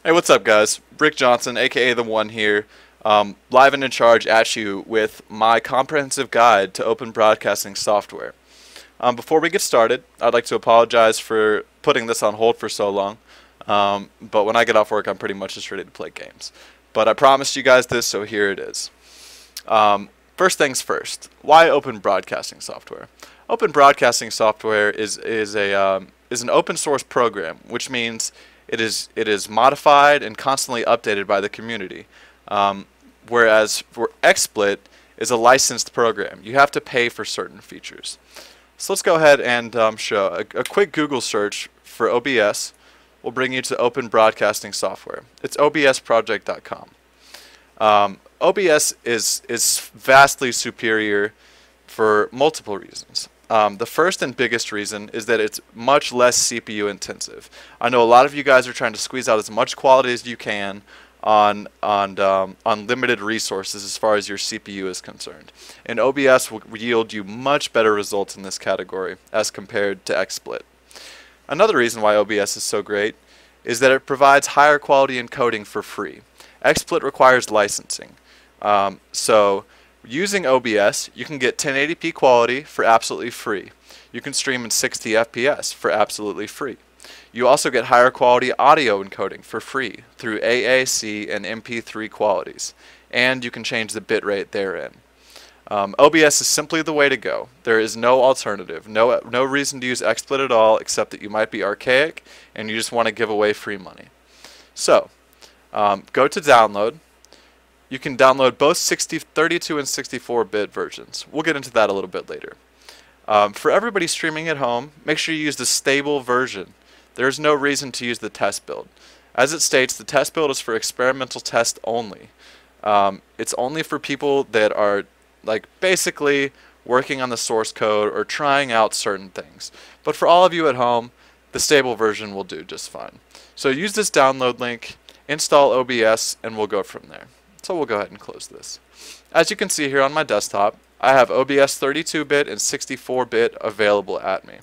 Hey, what's up, guys? Rick Johnson, aka The One here, live and in charge at you with my comprehensive guide to open broadcasting software. Before we get started, I'd like to apologize for putting this on hold for so long, but when I get off work, I'm pretty much just ready to play games. But I promised you guys this, so here it is. First things first, why open broadcasting software? Open broadcasting software is an open source program, which means it is modified and constantly updated by the community. Whereas for XSplit is a licensed program. You have to pay for certain features. So let's go ahead and show a quick Google search for OBS will bring you to open broadcasting software. It's obsproject.com. OBS is vastly superior for multiple reasons. The first and biggest reason is that it's much less CPU intensive. I know a lot of you guys are trying to squeeze out as much quality as you can on limited resources as far as your CPU is concerned. And OBS will yield you much better results in this category as compared to XSplit. Another reason why OBS is so great is that it provides higher quality encoding for free. XSplit requires licensing. So using OBS, you can get 1080p quality for absolutely free. You can stream in 60 FPS for absolutely free. You also get higher quality audio encoding for free through AAC and MP3 qualities. And you can change the bitrate therein. OBS is simply the way to go. There is no alternative. No reason to use XSplit at all except that you might be archaic and you just want to give away free money. So, go to download. You can download both 32 and 64-bit versions. We'll get into that a little bit later. For everybody streaming at home, make sure you use the stable version. There's no reason to use the test build. As it states, the test build is for experimental test only. It's only for people that are basically working on the source code or trying out certain things. But for all of you at home, the stable version will do just fine. So use this download link, install OBS, and we'll go from there. So we'll go ahead and close this. As you can see here on my desktop, I have OBS 32-bit and 64-bit available at me.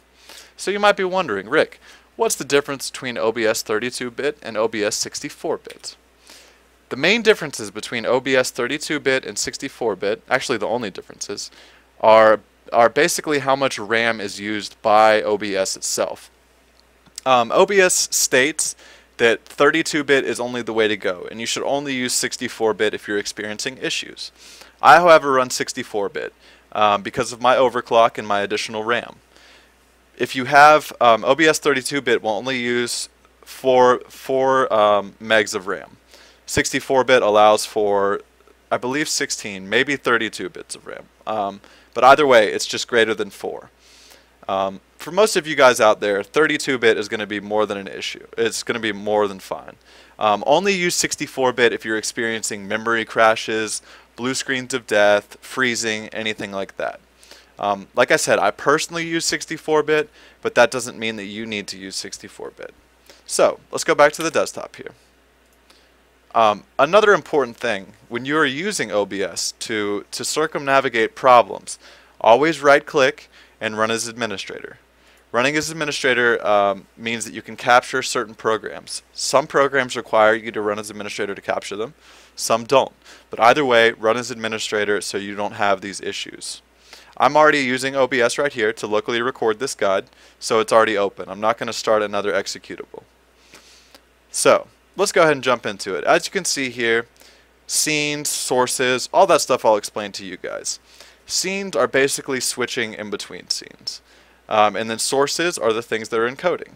So you might be wondering, Rick, what's the difference between OBS 32-bit and OBS 64-bit? The main differences between OBS 32-bit and 64-bit, actually the only differences, are basically how much RAM is used by OBS itself. OBS states that 32-bit is only the way to go, and you should only use 64-bit if you're experiencing issues. I, however, run 64-bit because of my overclock and my additional RAM. If you have OBS 32-bit will only use 4 megs of RAM. 64-bit allows for, I believe, 16, maybe 32 bits of RAM. But either way, it's just greater than 4. For most of you guys out there, 32-bit is going to be more than an issue. It's going to be more than fine. Only use 64-bit if you're experiencing memory crashes, blue screens of death, freezing, anything like that. Like I said, I personally use 64-bit, but that doesn't mean that you need to use 64-bit. So, let's go back to the desktop here. Another important thing, when you are using OBS to circumnavigate problems, always right-click and run as administrator. Running as administrator means that you can capture certain programs. Some programs require you to run as administrator to capture them. Some don't. But either way, run as administrator so you don't have these issues. I'm already using OBS right here to locally record this guide, so it's already open. I'm not going to start another executable. So, let's go ahead and jump into it. As you can see here, scenes, sources, all that stuff I'll explain to you guys. Scenes are basically switching in between scenes. And then sources are the things that are encoding.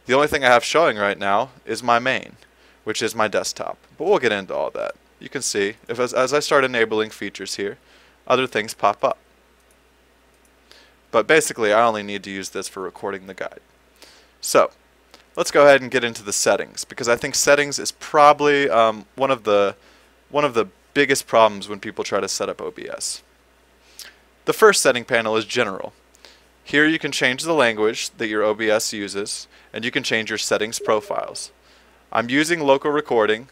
The only thing I have showing right now is my main, which is my desktop. But we'll get into all that. You can see, as I start enabling features here, other things pop up. But basically, I only need to use this for recording the guide. So, let's go ahead and get into the settings, because I think settings is probably one of the biggest problems when people try to set up OBS. The first setting panel is General. Here you can change the language that your OBS uses, and you can change your settings profiles. I'm using local recording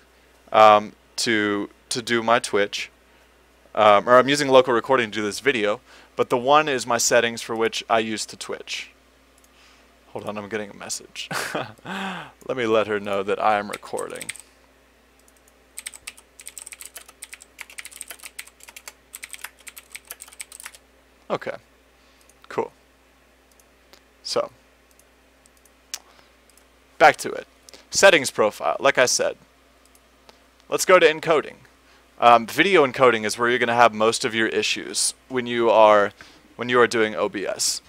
to do my Twitch, or I'm using local recording to do this video, but the 1 is my settings for which I use to Twitch. Hold on, I'm getting a message. Let me let her know that I am recording. Okay, cool. So, back to it. Settings profile, like I said. Let's go to encoding. Video encoding is where you're going to have most of your issues when you are doing OBS.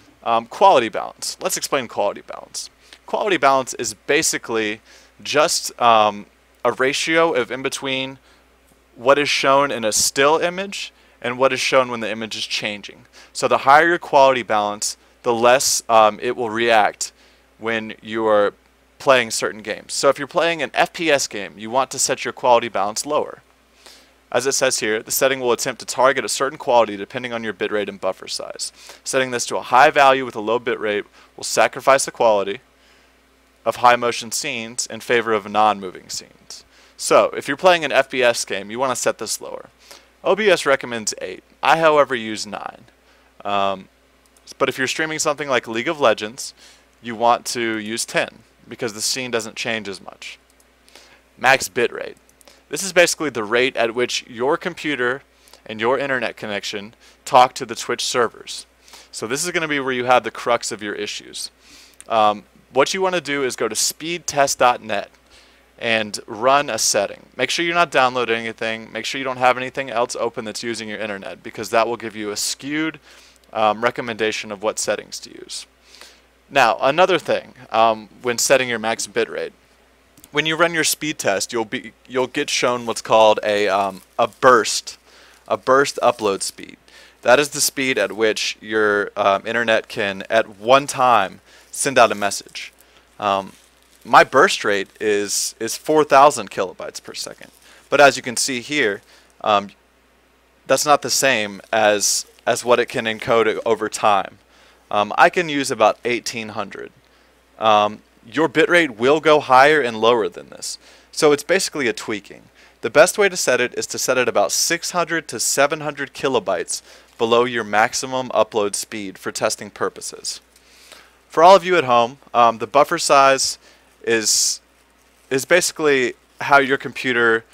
Quality balance. Let's explain quality balance. Quality balance is basically just a ratio of in between what is shown in a still image and what is shown when the image is changing. So the higher your quality balance, the less it will react when you are playing certain games. So if you're playing an FPS game, you want to set your quality balance lower. As it says here, the setting will attempt to target a certain quality depending on your bitrate and buffer size. Setting this to a high value with a low bitrate will sacrifice the quality of high motion scenes in favor of non-moving scenes. So if you're playing an FPS game, you want to set this lower. OBS recommends 8. I, however, use 9. But if you're streaming something like League of Legends, you want to use 10 because the scene doesn't change as much. Max bitrate. This is basically the rate at which your computer and your internet connection talk to the Twitch servers. So this is going to be where you have the crux of your issues. What you want to do is go to speedtest.net and run a setting. Make sure you're not downloading anything. Make sure you don't have anything else open that's using your internet, because that will give you a skewed recommendation of what settings to use. Now, another thing when setting your max bitrate. When you run your speed test, you'll get shown what's called a burst upload speed. That is the speed at which your internet can at one time send out a message. My burst rate is 4,000 kilobytes per second, but as you can see here, that's not the same as what it can encode over time. I can use about 1,800. Your bitrate will go higher and lower than this. So it's basically a tweaking. The best way to set it is to set it about 600 to 700 kilobytes below your maximum upload speed for testing purposes. For all of you at home, the buffer size is basically how your computer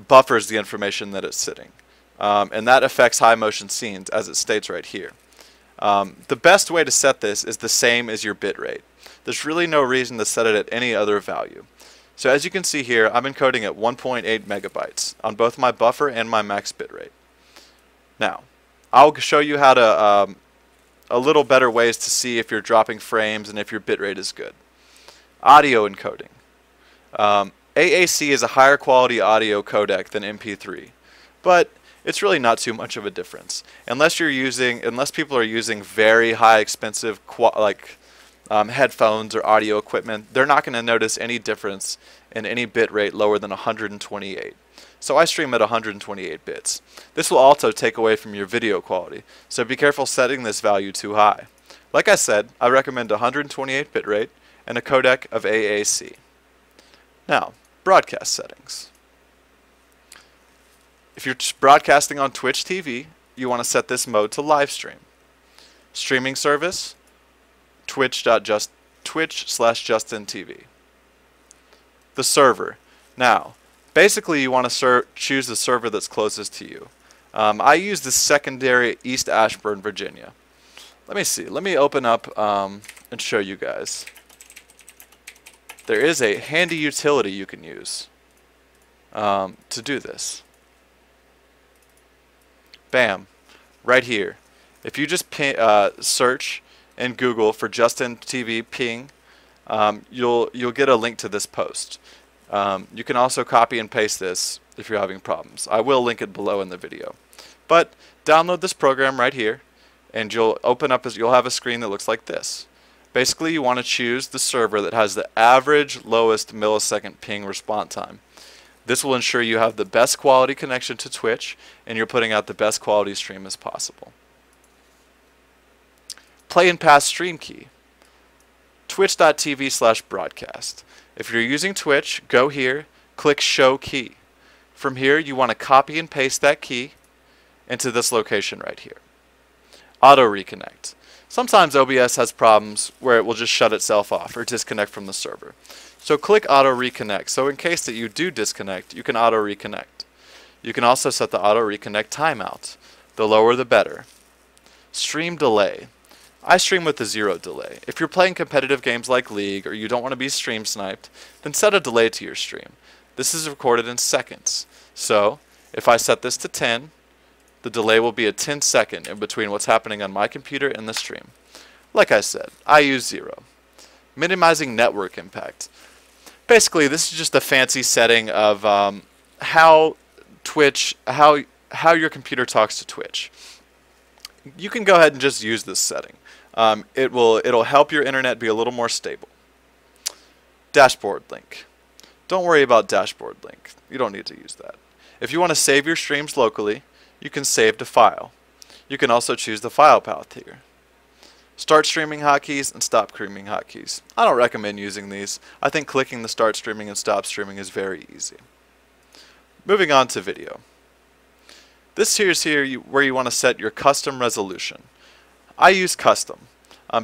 buffers the information that it's sitting. And that affects high motion scenes, as it states right here. The best way to set this is the same as your bitrate. There's really no reason to set it at any other value. So as you can see here, I'm encoding at 1.8 megabytes on both my buffer and my max bitrate. Now, I'll show you how to a little better ways to see if you're dropping frames and if your bitrate is good. Audio encoding. AAC is a higher quality audio codec than MP3, but it's really not too much of a difference. Unless people are using very high expensive headphones or audio equipment, they're not going to notice any difference in any bit rate lower than 128. So I stream at 128 bits. This will also take away from your video quality, so be careful setting this value too high. Like I said, I recommend 128 bit rate and a codec of AAC. Now, broadcast settings. If you're broadcasting on Twitch TV, you want to set this mode to live stream. Streaming service, twitch/JustinTV. The server. Now, basically you want to choose the server that's closest to you. I use the secondary East Ashburn, Virginia. Let me see. Let me open up and show you guys. There is a handy utility you can use to do this. Bam, right here. If you just search in Google for Justin TV ping, you'll get a link to this post. You can also copy and paste this if you're having problems. I will link it below in the video. But download this program right here, and you'll have a screen that looks like this. Basically, you want to choose the server that has the average lowest millisecond ping response time. This will ensure you have the best quality connection to Twitch and you're putting out the best quality stream as possible. Play and pass stream key. Twitch.tv/broadcast. If you're using Twitch, go here, click show key. From here, you want to copy and paste that key into this location right here. Auto reconnect. Sometimes OBS has problems where it will just shut itself off or disconnect from the server. So click auto reconnect. So in case that you do disconnect, you can auto reconnect. You can also set the auto reconnect timeout. The lower the better. Stream delay. I stream with a 0 delay. If you're playing competitive games like League or you don't want to be stream sniped, then set a delay to your stream. This is recorded in seconds. So, if I set this to 10, the delay will be a 10-second in between what's happening on my computer and the stream. Like I said, I use 0. Minimizing network impact. Basically, this is just a fancy setting of how your computer talks to Twitch. You can go ahead and just use this setting. It'll help your internet be a little more stable. Dashboard link. Don't worry about dashboard link. You don't need to use that. If you want to save your streams locally, you can save to file. You can also choose the file path here. Start streaming hotkeys and stop streaming hotkeys. I don't recommend using these. I think clicking the start streaming and stop streaming is very easy. Moving on to video. This here is where you want to set your custom resolution. I use custom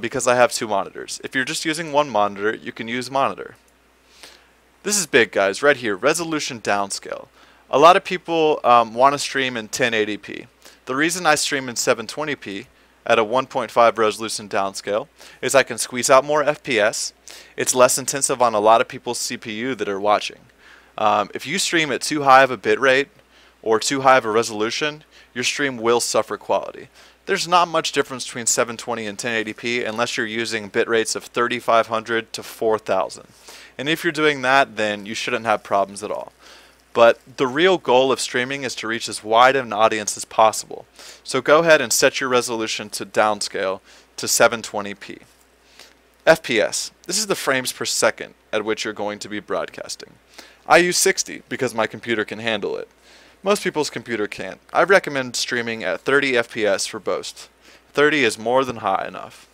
because I have 2 monitors. If you're just using 1 monitor, you can use monitor. This is big, guys, right here, resolution downscale. A lot of people want to stream in 1080p. The reason I stream in 720p at a 1.5 resolution downscale is I can squeeze out more FPS. It's less intensive on a lot of people's CPU that are watching. If you stream at too high of a bitrate or too high of a resolution, your stream will suffer quality. There's not much difference between 720 and 1080p unless you're using bit rates of 3500 to 4000. And if you're doing that, then you shouldn't have problems at all. But the real goal of streaming is to reach as wide an audience as possible. So go ahead and set your resolution to downscale to 720p. FPS. This is the frames per second at which you're going to be broadcasting. I use 60 because my computer can handle it. Most people's computer can't. I recommend streaming at 30 FPS for both. 30 is more than high enough.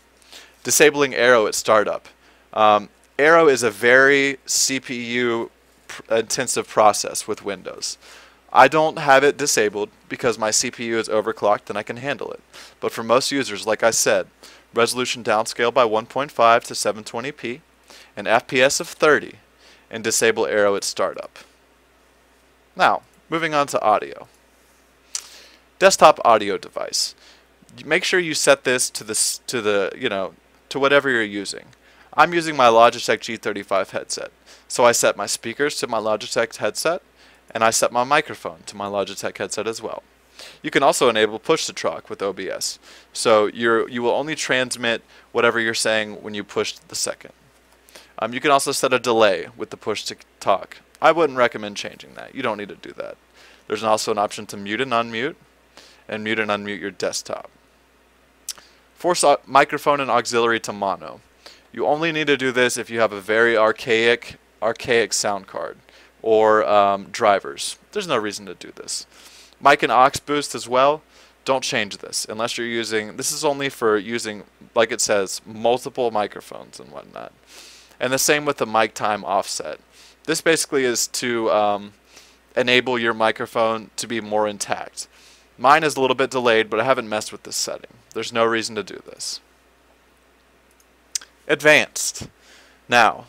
Disabling Aero at startup. Aero is a very CPU intensive process with Windows. I don't have it disabled because my CPU is overclocked and I can handle it. But for most users, like I said, resolution downscale by 1.5 to 720p, an FPS of 30, and disable Aero at startup. Now, moving on to audio. Desktop audio device. Make sure you set this to whatever you're using. I'm using my Logitech G35 headset. So I set my speakers to my Logitech headset, and I set my microphone to my Logitech headset as well. You can also enable push-to-talk with OBS. So you will only transmit whatever you're saying when you push the second. You can also set a delay with the push-to-talk. I wouldn't recommend changing that. You don't need to do that. There's also an option to mute and unmute your desktop. Force microphone and auxiliary to mono. You only need to do this if you have a very archaic sound card or drivers. There's no reason to do this. Mic and aux boost as well. Don't change this unless you're using. This is only for using, like it says, multiple microphones and whatnot. And the same with the mic time offset. This basically is to enable your microphone to be more intact. Mine is a little bit delayed, but I haven't messed with this setting. There's no reason to do this. Advanced. Now,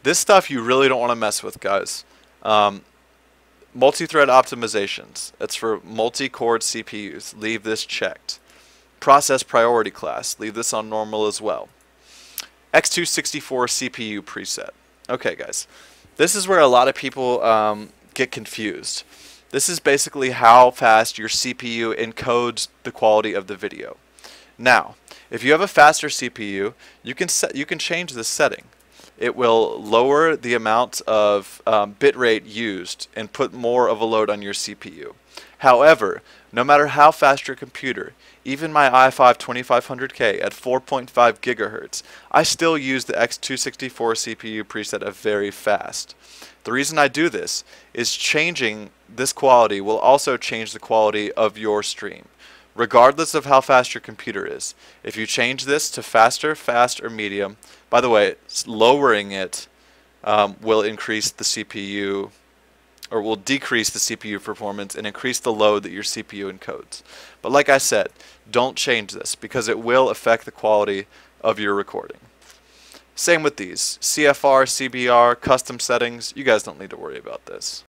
this stuff you really don't want to mess with, guys. Multi-thread optimizations. It's for multi-core CPUs. Leave this checked. Process priority class. Leave this on normal as well. X264 CPU preset. Okay, guys. This is where a lot of people get confused. This is basically how fast your CPU encodes the quality of the video. Now, if you have a faster CPU, you can change this setting. It will lower the amount of bitrate used and put more of a load on your CPU. However, no matter how fast your computer, even my i5 2500K at 4.5 gigahertz, I still use the X264 CPU preset of very fast. The reason I do this is changing this quality will also change the quality of your stream, regardless of how fast your computer is. If you change this to faster, fast, or medium, by the way, lowering it will increase the CPU, or will decrease the CPU performance and increase the load that your CPU encodes. But like I said, don't change this because it will affect the quality of your recording. Same with these. CFR, CBR, custom settings, you guys don't need to worry about this.